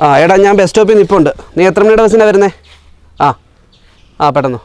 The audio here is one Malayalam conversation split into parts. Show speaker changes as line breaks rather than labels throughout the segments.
ആ എടാ ഞാൻ ബസ് സ്റ്റോപ്പിൽ നിൽപ്പുണ്ട്. നീ എത്ര മണിയുടെ ബസ്സിനാണ് വരുന്നത്? ആ പെട്ടെന്ന്.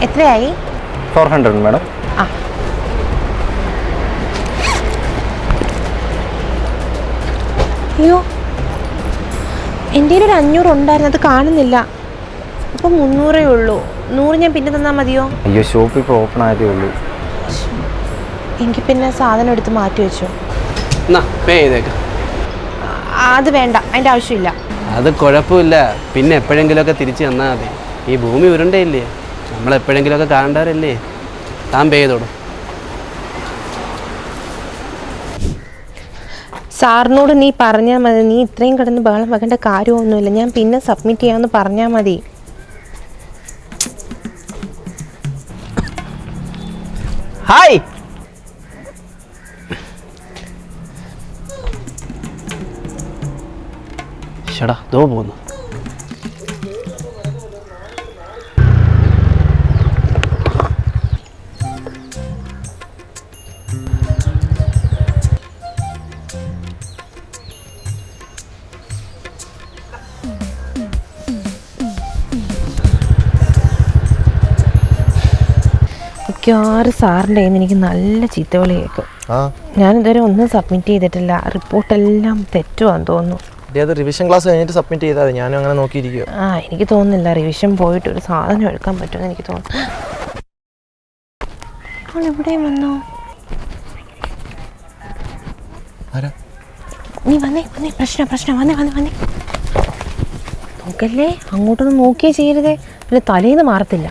എത്രയായി?
400 മാഡം.
അയ്യോ, എൻ്റെ ഒരു 500 ഉണ്ടായിരുന്നു, അത് കാണുന്നില്ല. ഇപ്പം 300 ഉള്ളൂ. 100 ഞാൻ പിന്നെ തന്നാൽ മതിയോ?
അയ്യോ, ഷോപ്പ് ഇപ്പോൾ ഓപ്പൺ ആയതേ ഉള്ളൂ.
എങ്കിൽ പിന്നെ സാധനം എടുത്ത് മാറ്റി വെച്ചോ.
പേ ചെയ്തേക്കാം.
അത് വേണ്ട, അതിൻ്റെ ആവശ്യമില്ല.
അത് കുഴപ്പമില്ല, പിന്നെ എപ്പോഴെങ്കിലുമൊക്കെ തിരിച്ച് തന്നാൽ മതി. ഈ ഭൂമി ഉരുണ്ടയില്ലേ, നമ്മളെപ്പോഴെങ്കിലുമൊക്കെ കാണേണ്ടവരല്ലേ. താൻ പേ ചെയ്തോളൂ.
സാറിനോട് നീ പറഞ്ഞാൽ മതി. നീ ഇത്രയും കിടന്ന് ബഹളം വെക്കേണ്ട കാര്യമൊന്നുമില്ല. ഞാൻ പിന്നെ സബ്മിറ്റ് ചെയ്യാമെന്ന് പറഞ്ഞാൽ മതി.
ഹായ്, ഷടാ ദോ പോന്നു.
മിക്കവാറും സാറിൻ്റെ കയ്യിൽ നിന്ന് എനിക്ക് നല്ല ചീത്തവിളി കേൾക്കും. ഞാനിതുവരെ ഒന്നും സബ്മിറ്റ് ചെയ്തിട്ടില്ല. റിപ്പോർട്ടെല്ലാം തെറ്റുവാന്ന് തോന്നുന്നു.
അത് റിവിഷൻ ക്ലാസ് കഴിഞ്ഞിട്ട് സബ്മിറ്റ് ചെയ്താൽ മതി. ഞാനും അങ്ങനെ നോക്കിയിരിക്കുക.
എനിക്ക് തോന്നുന്നില്ല റിവിഷൻ പോയിട്ട് ഒരു സാധനം എടുക്കാൻ പറ്റുമെന്ന് എനിക്ക് തോന്നുന്നു. അവൾ എവിടെയും വന്നോ? നീ വന്നേ പ്രശ്നം വന്നേ. നോക്കല്ലേ, അങ്ങോട്ടൊന്നും നോക്കിയേ ചെയ്യരുതേ, പിന്നെ തലേന്ന് മാറത്തില്ല.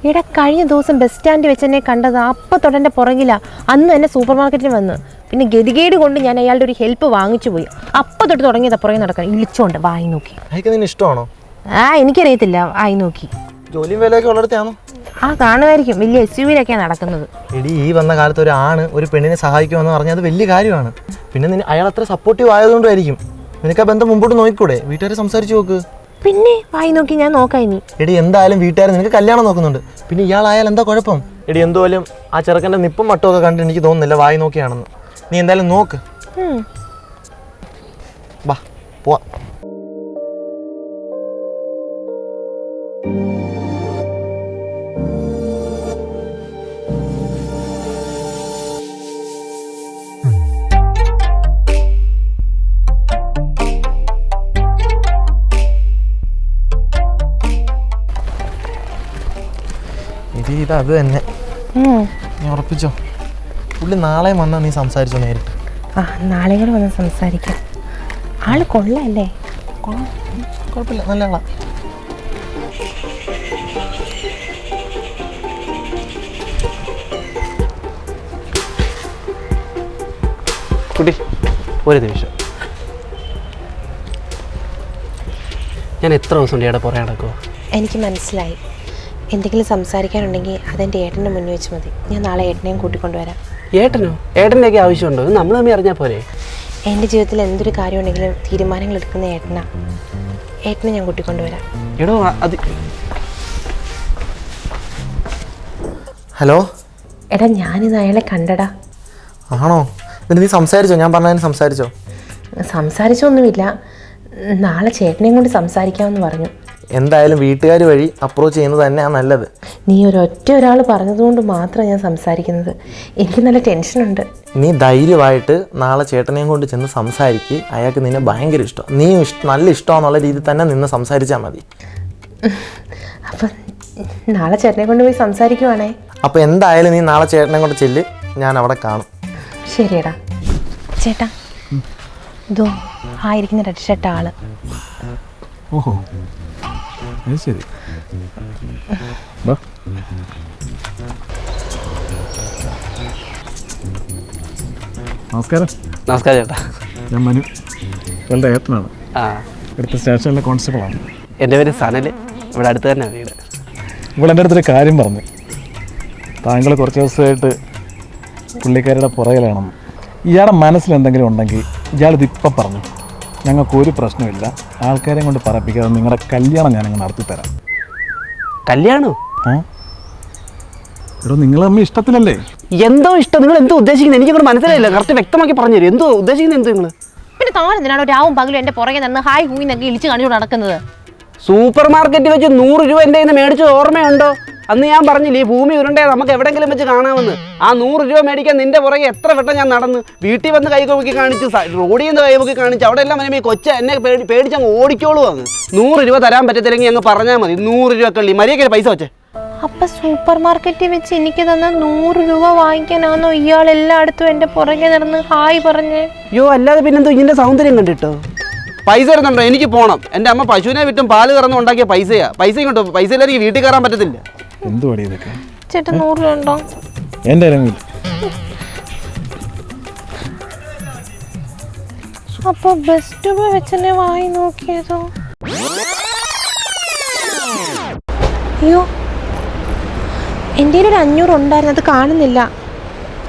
ഇവിടെ കഴിഞ്ഞ ദിവസം ബസ് സ്റ്റാൻഡ് വെച്ച് എന്നെ കണ്ടത്. അപ്പം തൊട്ടെൻ്റെ പുറകില. അന്ന് തന്നെ സൂപ്പർ മാർക്കറ്റിൽ വന്ന്. പിന്നെ ഗതികേട് കൊണ്ട് ഞാൻ അയാളുടെ ഒരു ഹെൽപ്പ് വാങ്ങിച്ചു പോയി. അപ്പം തൊട്ട് തുടങ്ങിയതാ പുറകെ നടക്കാൻ. ഇളിച്ചോണ്ട് വായി നോക്കി.
ഇഷ്ടമാണോ?
എനിക്കറിയത്തില്ല. വായി നോക്കി.
ജോലിയും വിലയൊക്കെ ഉള്ളിടത്താണോ?
കാണുമായിരിക്കും. വലിയ SUV-ലൊക്കെയാണ് നടക്കുന്നത്.
എടി, ഈ വന്ന കാലത്ത് ഒരു ആണ് ഒരു പെണ്ണിനെ സഹായിക്കുമെന്ന് പറഞ്ഞാൽ അത് വലിയ കാര്യമാണ്. പിന്നെ അയാൾ അത്ര സപ്പോർട്ടീവ് ആയതുകൊണ്ടായിരിക്കും. നിനക്ക് ആ ബന്ധം മുമ്പോട്ട് നോക്കിക്കൂടെ? വീട്ടുകാരെ സംസാരിച്ച് നോക്ക്.
പിന്നെ വായി നോക്കി ഞാൻ നോക്കാം ഇനി.
എടി, എന്തായാലും വീട്ടുകാർ നിനക്ക് കല്യാണം നോക്കുന്നുണ്ട്. പിന്നെ ഇയാളായാൽ എന്താ കുഴപ്പം? എടി, എന്തായാലും ആ ചെറുക്കൻ്റെ നിപ്പും മട്ടുമൊക്കെ കണ്ടിട്ട് എനിക്ക് തോന്നുന്നില്ല വായി നോക്കിയാണെന്ന്. നീ എന്തായാലും നോക്ക്. വാ പോവാ. ഇത് അത് തന്നെ. നീ ഉറപ്പിച്ചോ? പുള്ളി നാളെ വന്നാൽ നീ സംസാരിച്ചോ നേരിട്ട്?
ആ, നാളെ കൂടെ വന്ന് സംസാരിക്കാം. ആള് കൊള്ളല്ലേ?
കുഴപ്പമില്ല, നല്ല ആളാ.
കുട്ടി ഒരു നിമിഷം. ഞാൻ എത്ര ദിവസം ഉണ്ട് ഇവിടെ പുറകെ നടക്കുമോ?
എനിക്ക് മനസ്സിലായി. എന്തെങ്കിലും സംസാരിക്കാനുണ്ടെങ്കിൽ അതെൻ്റെ ഏട്ടൻ്റെ മുന്നിൽ വെച്ച് മതി. ഞാൻ നാളെ ഏട്ടനെയും കൂട്ടിക്കൊണ്ടുവരാം.
ഏട്ടനോ? ഏട്ടൻ്റെയൊക്കെ ആവശ്യമുണ്ടോ? ഇത് നമ്മൾ തമ്മിൽ അറിഞ്ഞാൽ പോരെ?
എൻ്റെ ജീവിതത്തിൽ എന്തൊരു കാര്യമുണ്ടെങ്കിലും തീരുമാനങ്ങൾ എടുക്കുന്ന ഏട്ടനാ. ഏട്ടനെ ഞാൻ കൂട്ടിക്കൊണ്ടുവരാം.
എടോ അത്
ഹലോ
എടാ, ഞാനിന്ന് അയാളെ കണ്ടടാ.
ആണോ? എന്നിട്ട് നീ സംസാരിച്ചോ? ഞാൻ പറഞ്ഞതിന് സംസാരിച്ചോ?
സംസാരിച്ചൊന്നുമില്ല. നാളെ ചേട്ടനെയും കൊണ്ട് സംസാരിക്കാമെന്ന് പറഞ്ഞു.
എന്തായാലും വീട്ടുകാർ വഴി അപ്രോച്ച് ചെയ്യുന്നത് തന്നെയാണ് നല്ലത്.
നീ ഒരാൾ പറഞ്ഞതുകൊണ്ട് മാത്രമാണ് ഞാൻ സംസാരിക്കുന്നത്. എനിക്ക് നല്ല ടെൻഷനുണ്ട്.
നീ ധൈര്യമായിട്ട് നാളെ ചേട്ടനെയും കൊണ്ട് ചെന്ന് സംസാരിക്ക്. അയാൾക്ക് നിന്നെ ഭയങ്കര ഇഷ്ടം. നീ നല്ല ഇഷ്ടമാണെന്നുള്ള രീതിയിൽ തന്നെ നിന്ന് സംസാരിച്ചാൽ മതി.
അപ്പം നാളെ ചേട്ടനെ കൊണ്ട് പോയി സംസാരിക്കുവാണേ.
അപ്പോൾ എന്തായാലും നീ നാളെ ചേട്ടനെ കൊണ്ട് ചെല്ല്, ഞാൻ അവിടെ കാണും.
ശരിയടാ. ചേട്ടാ, ഇതോ ആയിരിക്കുന്ന റെഡ് ഷർട്ട് ആള്.
ഓഹോ, അത് ശരി. നമസ്കാരം.
നമസ്കാരം ചേട്ടാ.
ഞാൻ മനു, ഇവളുടെ ഏട്ടനാണ്.
ആ,
ഇവിടുത്തെ സ്റ്റേഷനിലെ കോൺസ്റ്റബിളാണ്.
എൻ്റെ പേര് സനൽ. ഇവിടെ അടുത്ത് തന്നെ വീട്.
ഇവിടെ എൻ്റെ അടുത്തൊരു കാര്യം പറഞ്ഞു. താങ്കൾ കുറച്ച് ദിവസമായിട്ട് പുള്ളിക്കാരുടെ പുറകിലാണെന്ന്. ഇയാളുടെ മനസ്സിൽ എന്തെങ്കിലും ഉണ്ടെങ്കിൽ ഇയാളിതിപ്പം പറഞ്ഞു. ഞങ്ങൾക്കൊരു പ്രശ്നമില്ല, ആൾക്കാരെയും കൊണ്ട് പറപ്പിക്കാതെ നിങ്ങളുടെ കല്യാണം ഞാനങ്ങ് നടത്തിത്തരാം.
കല്യാണോ?
ആ, എടോ, നിങ്ങൾ തമ്മിൽ ഇഷ്ടത്തിലല്ലേ?
എന്തോ ഇഷ്ടം? നിങ്ങൾ എന്തോ ഉദ്ദേശിക്കുന്നത് എനിക്കങ്ങോട്ട് മനസ്സിലായില്ല. കറക്റ്റ് വ്യക്തമാക്കി പറഞ്ഞു തരും. എന്തോ ഉദ്ദേശിക്കുന്നത്? എന്തോ നിങ്ങൾ?
പിന്നെ താൻ എന്തിനാണോ രാവും പകലും എൻ്റെ പുറകെ നിന്ന് ഹായ് ഹൂയി എന്നൊക്കെ ഇളിച്ച് കാണിച്ചു നടക്കുന്നത്?
സൂപ്പർ മാർക്കറ്റിൽ വെച്ച് 100 രൂപ എൻ്റെ കയ്യിൽ നിന്ന് മേടിച്ചത് ഓർമ്മയുണ്ടോ? അന്ന് ഞാൻ പറഞ്ഞില്ലേ ഈ ഭൂമി ഉരുണ്ടേ നമുക്ക് എവിടെയെങ്കിലും വെച്ച് കാണാമെന്ന്. ആ 100 രൂപ മേടിക്കാൻ നിന്റെ പുറകെ എത്ര വട്ടം ഞാൻ നടന്ന്. വീട്ടിൽ വന്ന് കൈ നോക്കി കാണിച്ചു, റോഡിൽ നിന്ന് കൈ നോക്കി കാണിച്ചു. അവിടെ എല്ലാം വരുമ്പോൾ ഈ കൊച്ച എന്നെ പേടിച്ച് അങ്ങ് ഓടിക്കോളൂ. അങ്ങ് 100 രൂപ തരാൻ പറ്റത്തില്ലെങ്കിൽ അങ്ങ് പറഞ്ഞാൽ മതി. 100 രൂപ കള്ളി മര്യാദയ്ക്ക് പൈസ വെച്ചേ.
അപ്പൊ സൂപ്പർ മാർക്കറ്റിൽ വെച്ച് എനിക്ക് തന്ന 100 രൂപ വാങ്ങിക്കാനാണോ ഇയാൾ എല്ലായിടത്തും എൻ്റെ പുറകെ നടന്ന് ഹായ് പറഞ്ഞേ?
അയ്യോ, അല്ലാതെ പിന്നെന്തോ ഇതിൻ്റെ സൗന്ദര്യം കണ്ടിട്ടോ? പൈസ തരുന്നുണ്ടോ? എനിക്ക് പോകണം. എൻ്റെ അമ്മ പശുവിനെ വിട്ടും പാല് കറന്ന് ഉണ്ടാക്കിയ പൈസയാ. പൈസ ഇങ്ങോട്ടോ. പൈസ ഇല്ലാതെ എനിക്ക് വീട്ടിൽ കയറാൻ പറ്റത്തില്ല.
എന്തുവാടി ഇതൊക്കെ?
ചേട്ടാ 100 രൂപ ഉണ്ടോ?
എൻ്റെ ഇറങ്ങില്ല.
അപ്പൊ ബെസ്റ്റ് രൂപ വെച്ചെന്നെ വായി നോക്കിയതോ? അയ്യോ, എൻ്റെ ഒരു 500 ഉണ്ടായിരുന്നു, അത് കാണുന്നില്ല.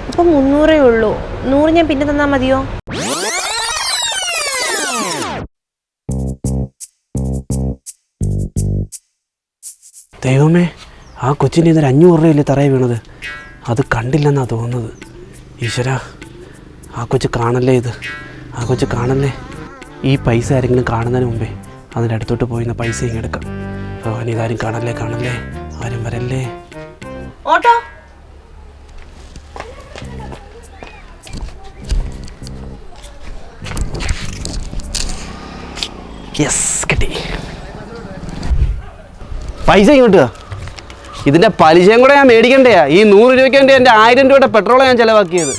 അപ്പം 300 ഉള്ളൂ. 100 ഞാൻ പിന്നെ തന്നാൽ മതിയോ?
ദൈവമേ, ആ കൊച്ചിൻ്റെ ഇതൊരു 500 രൂപയില്ലേ തറയിൽ വീണത്? അത് കണ്ടില്ലെന്നാണ് തോന്നുന്നത്. ഈശ്വരാ, ആ കൊച്ച് കാണല്ലേ ഇത്? ആ കൊച്ച് കാണല്ലേ? ഈ പൈസ ആരെങ്കിലും കാണുന്നതിന് മുമ്പേ അതിൻ്റെ അടുത്തോട്ട് പോയിന്ന് പൈസ ഇങ്ങെടുക്കാം. ഭഗവാൻ, ഇതാരും കാണല്ലേ, കാണല്ലേ, ആരും വരല്ലേ.
ഓട്ടോ
യെസ്, കിട്ടി. പൈസ ഇങ്ങോട്ടുക. ഇതിൻ്റെ പലിശയും കൂടെ ഞാൻ മേടിക്കണ്ടേയാ. ഈ 100 രൂപയ്ക്ക് വേണ്ടി എൻ്റെ 1000 രൂപയുടെ പെട്രോളാണ് ഞാൻ ചിലവാക്കിയത്.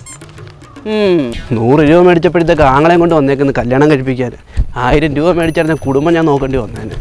100 രൂപ മേടിച്ചപ്പോഴത്തേക്ക് ആങ്ങളെയും കൊണ്ട് വന്നേക്കുന്നത് കല്യാണം കഴിപ്പിക്കാൻ. 1000 രൂപ മേടിച്ചായിരുന്ന കുടുംബം ഞാൻ നോക്കേണ്ടി വന്നേനെ.